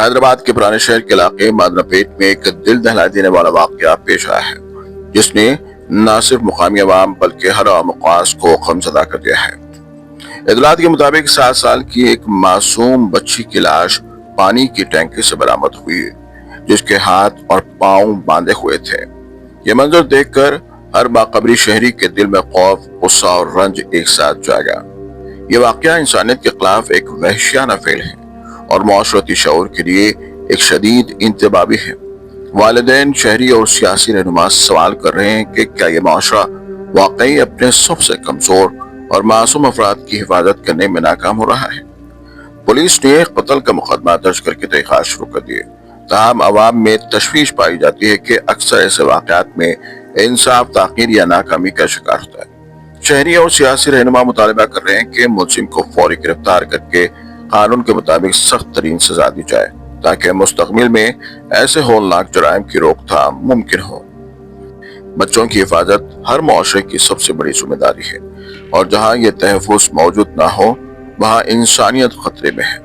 حیدرآباد کے پرانے شہر کے علاقے مادنا پیٹ میں ایک دل دہلا دینے والا واقعہ پیش آیا ہے جس نے نہ صرف مقامی عوام بلکہ ہر مقاص کو غمزدہ کر دیا ہے۔ اطلاعات کے مطابق 7 سال کی ایک معصوم بچی کی لاش پانی کی ٹینکی سے برآمد ہوئی جس کے ہاتھ اور پاؤں باندھے ہوئے تھے۔ یہ منظر دیکھ کر ہر باقبری شہری کے دل میں خوف، غصہ اور رنج ایک ساتھ جاگا۔ یہ واقعہ انسانیت کے خلاف ایک وحشیانہ فعل ہے اور معاشرتی شعور کے لیے ایک شدید انتباہ بھی ہے۔ والدین، شہری اور سیاسی رہنما سوال کر رہے ہیں کہ کیا یہ معاشرہ واقعی اپنے سب سے کمزور اور معصوم افراد کی حفاظت کرنے میں ناکام ہو رہا ہے؟ پولیس نے قتل کا مقدمہ درج کر کے تحقیقات شروع کر دی، تاہم عوام میں تشویش پائی جاتی ہے کہ اکثر ایسے واقعات میں انصاف تاخیر یا ناکامی کا شکار ہوتا ہے۔ شہری اور سیاسی رہنما مطالبہ کر رہے ہیں کہ ملزم کو فوری گرفتار کر کے قانون کے مطابق سخت ترین سزا دی جائے تاکہ مستقبل میں ایسے ہولناک جرائم کی روک تھام ممکن ہو۔ بچوں کی حفاظت ہر معاشرے کی سب سے بڑی ذمہ داری ہے اور جہاں یہ تحفظ موجود نہ ہو وہاں انسانیت خطرے میں ہے۔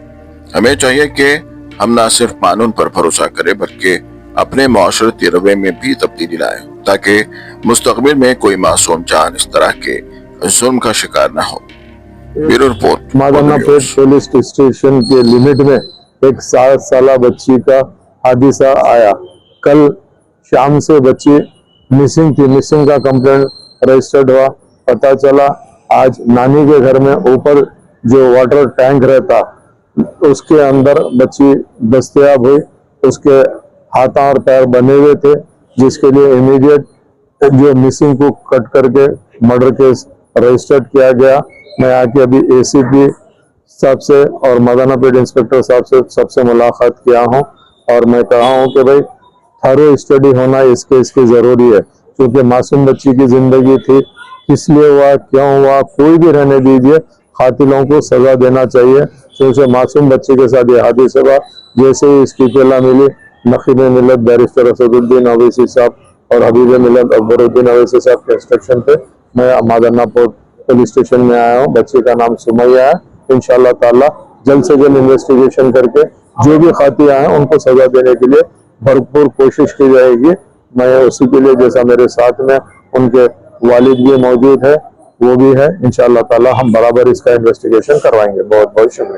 ہمیں چاہیے کہ ہم نہ صرف قانون پر بھروسہ کریں بلکہ اپنے معاشرتی رویے میں بھی تبدیلی لائیں تاکہ مستقبل میں کوئی معصوم جان اس طرح کے ظلم کا شکار نہ ہو۔ Bureau report. Madannapet police station کے لمٹ میں ایک 7 سالہ بچی کا حادثہ آیا۔ کل شام سے بچی مسنگ تھی، مسنگ کا کمپلینٹ رجسٹرڈ ہوا۔ پتہ چلا آج نانی کے گھر میں اوپر جو واٹر ٹینک رہتا اس کے اندر بچی دستیاب ہوئی۔ اس کے ہاتھ اور پیر بنے ہوئے تھے جس کے لیے امیڈیٹ جو مسنگ کو کٹ کر کے مرڈر کیس رجسٹرڈ کیا گیا۔ میں آ کے ابھی اے سی پی صاحب سے اور مادنا پیٹ انسپیکٹر صاحب سب سے ملاقات کیا ہوں اور میں کہا ہوں کہ بھائی تھارو اسٹڈی ہونا اس کیس کی ضروری ہے کیونکہ معصوم بچی کی زندگی تھی، کس لیے ہوا، کیوں ہوا، کوئی بھی رہنے دیجیے، قاتلوں کو سزا دینا چاہیے کیونکہ معصوم بچی کے ساتھ یہ حادثہ ہوا۔ جیسے ہی اس کی اطلاع ملی، نقیب ملت بیرسٹر اسد الدین اویسی صاحب اور حبیب ملت اکبر الدین اویسی صاحب کے انسٹرکشن پہ میں مادنا پیٹ پولیس اسٹیشن میں آیا ہوں۔ بچی کا نام سمیہ ہے۔ انشاءاللہ تعالی جلد سے جلد انویسٹیگیشن کر کے جو بھی خاطئ ہیں ان کو سزا دینے کے لیے بھرپور کوشش کی جائے گی۔ میں اسی کے لیے جیسا میرے ساتھ میں ان کے والد بھی موجود ہے وہ بھی ہے، انشاءاللہ تعالی ہم برابر اس کا انویسٹیگیشن کروائیں گے۔ بہت بہت شکریہ۔